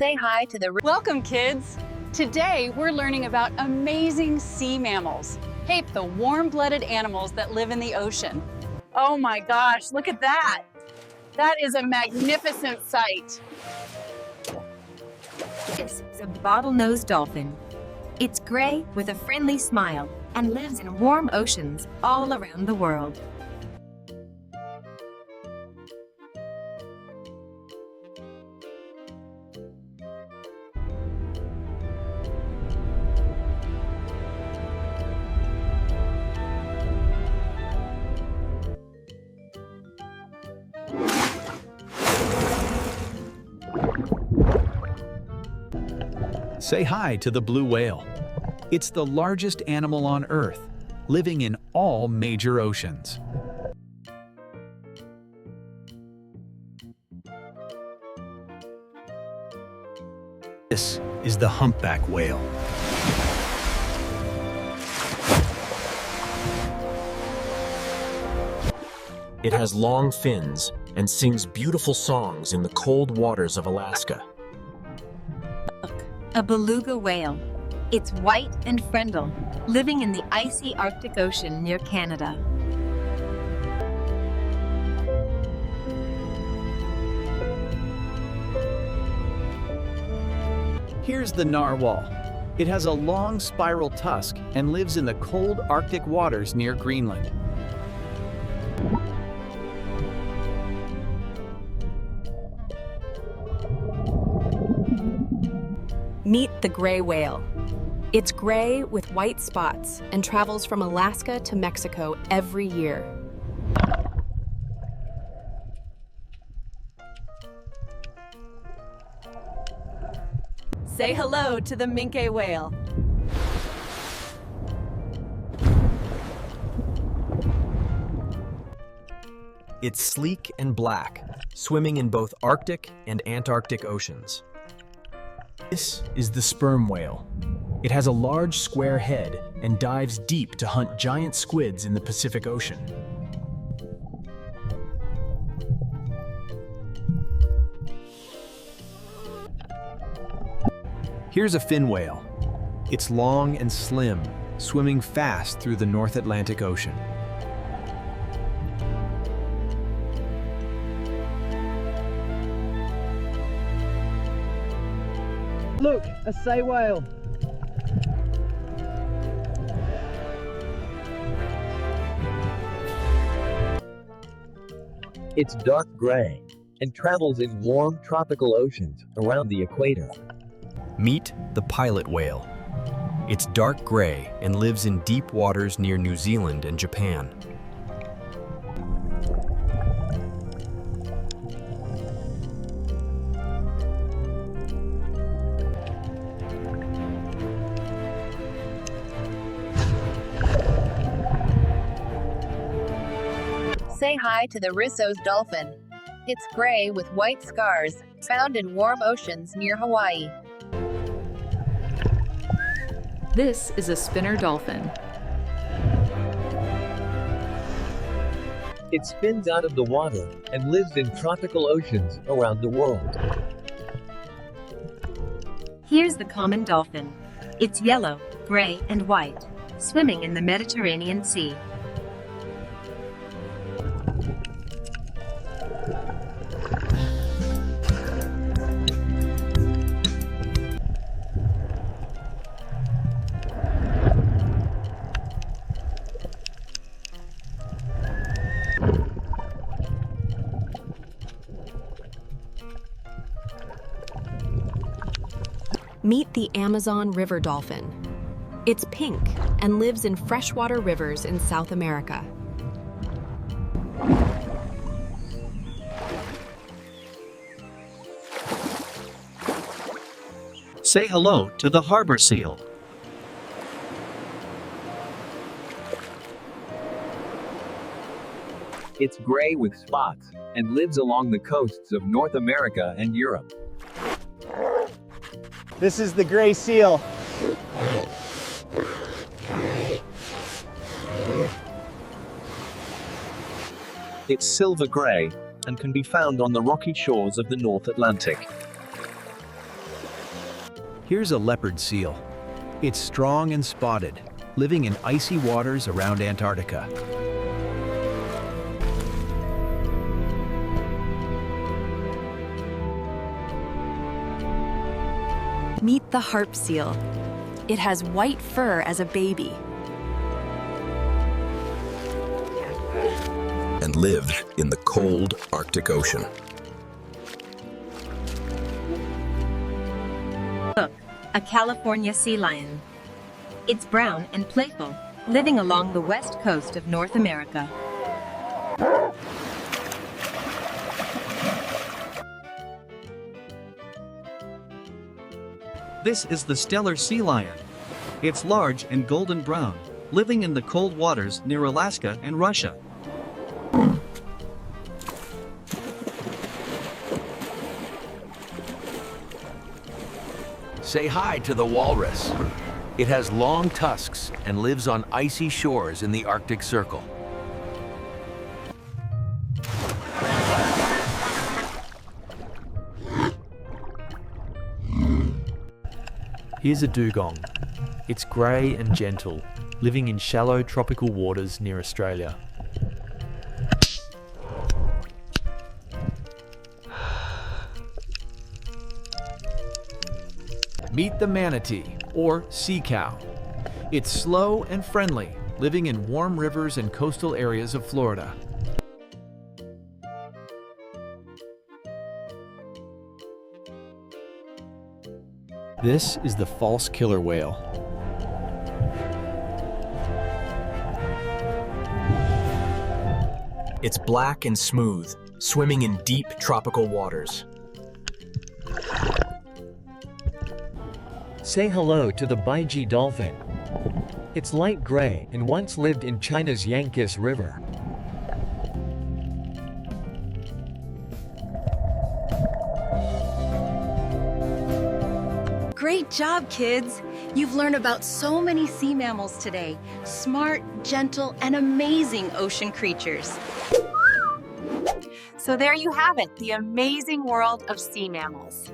Say hi to the... Welcome, kids! Today, we're learning about amazing sea mammals. Hey, the warm-blooded animals that live in the ocean. Oh my gosh, look at that! That is a magnificent sight. This is a bottlenose dolphin. It's gray with a friendly smile and lives in warm oceans all around the world. Say hi to the blue whale. It's the largest animal on Earth, living in all major oceans. This is the humpback whale. It has long fins and sings beautiful songs in the cold waters of Alaska. A beluga whale. It's white and friendly, living in the icy Arctic Ocean near Canada. Here's the narwhal. It has a long spiral tusk and lives in the cold Arctic waters near Greenland. Meet the gray whale. It's gray with white spots and travels from Alaska to Mexico every year. Say hello to the minke whale. It's sleek and black, swimming in both Arctic and Antarctic oceans. This is the sperm whale. It has a large square head and dives deep to hunt giant squids in the Pacific Ocean. Here's a fin whale. It's long and slim, swimming fast through the North Atlantic Ocean. Look, a sei whale. It's dark gray and travels in warm tropical oceans around the equator. Meet the pilot whale. It's dark gray and lives in deep waters near New Zealand and Japan. Say hi to the Risso's dolphin. It's gray with white scars, found in warm oceans near Hawaii. This is a spinner dolphin. It spins out of the water and lives in tropical oceans around the world. Here's the common dolphin. It's yellow, gray, and white, swimming in the Mediterranean Sea. Meet the Amazon river dolphin. It's pink and lives in freshwater rivers in South America. Say hello to the harbor seal. It's gray with spots and lives along the coasts of North America and Europe. This is the gray seal. It's silver gray and can be found on the rocky shores of the North Atlantic. Here's a leopard seal. It's strong and spotted, living in icy waters around Antarctica. Meet the harp seal. It has white fur as a baby. And live in the cold Arctic Ocean. Look, a California sea lion. It's brown and playful, living along the west coast of North America. This is the Stellar sea lion. It's large and golden brown, living in the cold waters near Alaska and Russia. Say hi to the walrus. It has long tusks and lives on icy shores in the Arctic Circle. Here's a dugong. It's grey and gentle, living in shallow tropical waters near Australia. Meet the manatee, or sea cow. It's slow and friendly, living in warm rivers and coastal areas of Florida. This is the false killer whale. It's black and smooth, swimming in deep tropical waters. Say hello to the Baiji dolphin. It's light gray and once lived in China's Yangtze River. Great job, kids! You've learned about so many sea mammals today. Smart, gentle, and amazing ocean creatures. So there you have it, the amazing world of sea mammals.